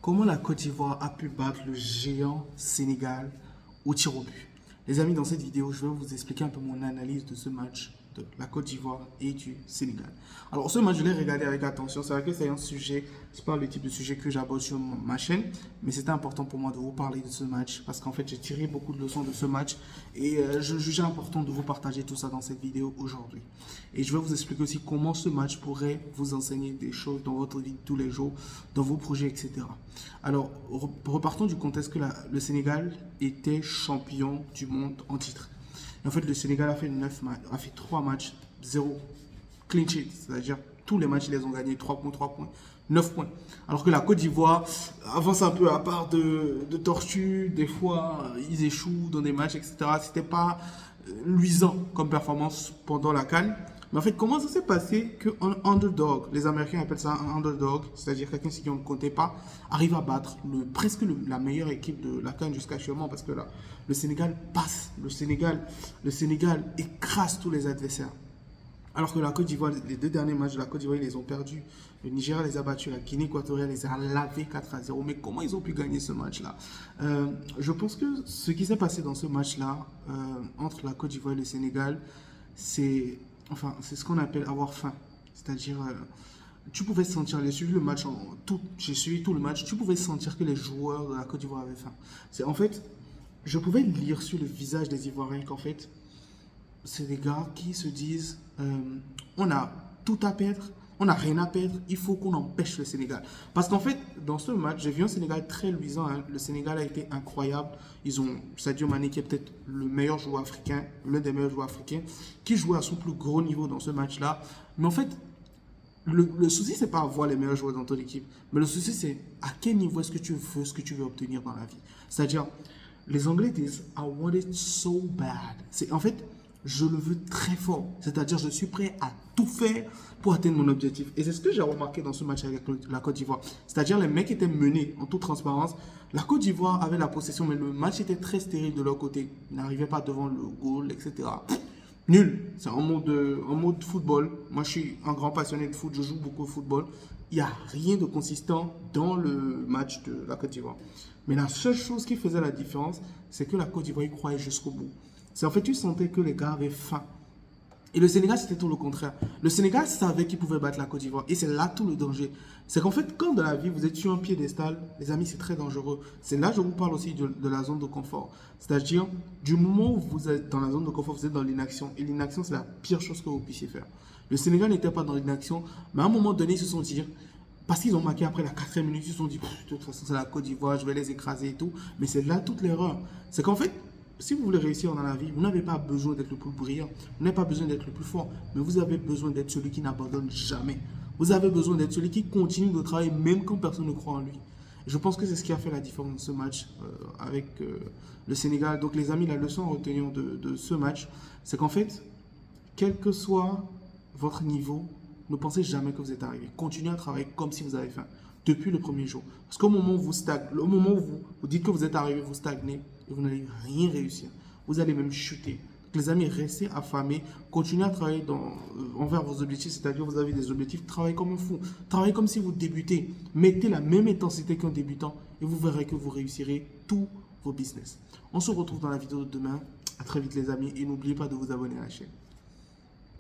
Comment la Côte d'Ivoire a pu battre le géant Sénégal au tir au but? Les amis, dans cette vidéo, je vais vous expliquer un peu mon analyse de ce match de la Côte d'Ivoire et du Sénégal. Alors, ce match, je l'ai regardé avec attention. C'est vrai que c'est un sujet, c'est pas le type de sujet que j'aborde sur ma chaîne, mais c'était important pour moi de vous parler de ce match parce qu'en fait, j'ai tiré beaucoup de leçons de ce match et je jugeais important de vous partager tout ça dans cette vidéo aujourd'hui. Et je vais vous expliquer aussi comment ce match pourrait vous enseigner des choses dans votre vie de tous les jours, dans vos projets, etc. Alors, repartons du contexte que le Sénégal était champion du monde en titre. Et en fait, le Sénégal a fait 3 matchs, 0 clean sheet, c'est-à-dire tous les matchs, ils les ont gagnés 3 points, 3 points, 9 points. Alors que la Côte d'Ivoire avance un peu à part de tortues, des fois ils échouent dans des matchs, etc. C'était pas luisant comme performance pendant la CAN. Mais en fait, comment ça s'est passé qu'un underdog, les Américains appellent ça un underdog, c'est-à-dire quelqu'un qui on ne comptait pas, arrive à battre presque la meilleure équipe de la CAN jusqu'à actuellement, parce que là, le Sénégal passe, le Sénégal écrase tous les adversaires. Alors que la Côte d'Ivoire, les 2 derniers matchs de la Côte d'Ivoire, ils les ont perdus. Le Nigeria les a battus, la Guinée équatoriale les a lavés 4-0. Mais comment ils ont pu gagner ce match-là? Je pense que ce qui s'est passé dans ce match-là, entre la Côte d'Ivoire et le Sénégal, c'est ce qu'on appelle avoir faim. C'est-à-dire, tu pouvais sentir, j'ai suivi le match, j'ai suivi tout le match, tu pouvais sentir que les joueurs de la Côte d'Ivoire avaient faim. En fait, je pouvais lire sur le visage des Ivoiriens qu'en fait, c'est des gars qui se disent on a tout à perdre, on n'a rien à perdre, il faut qu'on empêche le Sénégal. Parce qu'en fait, dans ce match, j'ai vu un Sénégal très luisant. Hein. Le Sénégal a été incroyable. Ils ont Sadio Mané qui est peut-être le meilleur joueur africain, l'un des meilleurs joueurs africains, qui jouait à son plus gros niveau dans ce match-là. Mais en fait, le souci, c'est pas avoir les meilleurs joueurs dans ton équipe. Mais le souci, c'est à quel niveau est-ce que tu veux ce que tu veux obtenir dans la vie. C'est-à-dire, les Anglais disent I want it so bad. En fait, je le veux très fort. C'est-à-dire, je suis prêt à tout faire pour atteindre mon objectif. Et c'est ce que j'ai remarqué dans ce match avec la Côte d'Ivoire. C'est-à-dire, les mecs étaient menés en toute transparence. La Côte d'Ivoire avait la possession, mais le match était très stérile de leur côté. Ils n'arrivaient pas devant le goal, etc. Nul. C'est en mode football. Moi, je suis un grand passionné de foot. Je joue beaucoup au football. Il n'y a rien de consistant dans le match de la Côte d'Ivoire. Mais la seule chose qui faisait la différence, c'est que la Côte d'Ivoire y croyait jusqu'au bout. C'est en fait, tu sentais que les gars avaient faim. Et le Sénégal, c'était tout le contraire. Le Sénégal savait qu'il pouvait battre la Côte d'Ivoire. Et c'est là tout le danger. C'est qu'en fait, quand dans la vie, vous êtes sur un piédestal, les amis, c'est très dangereux. C'est là que je vous parle aussi de la zone de confort. C'est-à-dire, du moment où vous êtes dans la zone de confort, vous êtes dans l'inaction. Et l'inaction, c'est la pire chose que vous puissiez faire. Le Sénégal n'était pas dans l'inaction. Mais à un moment donné, ils se sont dit, parce qu'ils ont marqué après la 4e minute, ils se sont dit, de toute façon, c'est la Côte d'Ivoire, je vais les écraser et tout. Mais c'est là toute l'erreur. C'est qu'en fait, si vous voulez réussir dans la vie, vous n'avez pas besoin d'être le plus brillant, vous n'avez pas besoin d'être le plus fort, mais vous avez besoin d'être celui qui n'abandonne jamais. Vous avez besoin d'être celui qui continue de travailler même quand personne ne croit en lui. Et je pense que c'est ce qui a fait la différence dans ce match avec le Sénégal. Donc les amis, la leçon à retenir de ce match, c'est qu'en fait, quel que soit votre niveau, ne pensez jamais que vous êtes arrivé. Continuez à travailler comme si vous avez faim depuis le premier jour. Parce qu'au moment où vous stagnez, au moment où vous dites que vous êtes arrivé, vous stagnez et vous n'allez rien réussir. Vous allez même chuter. Donc les amis, restez affamés, continuez à travailler envers vos objectifs, c'est-à-dire vous avez des objectifs, travaillez comme un fou, travaillez comme si vous débutez, mettez la même intensité qu'un débutant et vous verrez que vous réussirez tous vos business. On se retrouve dans la vidéo de demain. À très vite les amis et n'oubliez pas de vous abonner à la chaîne.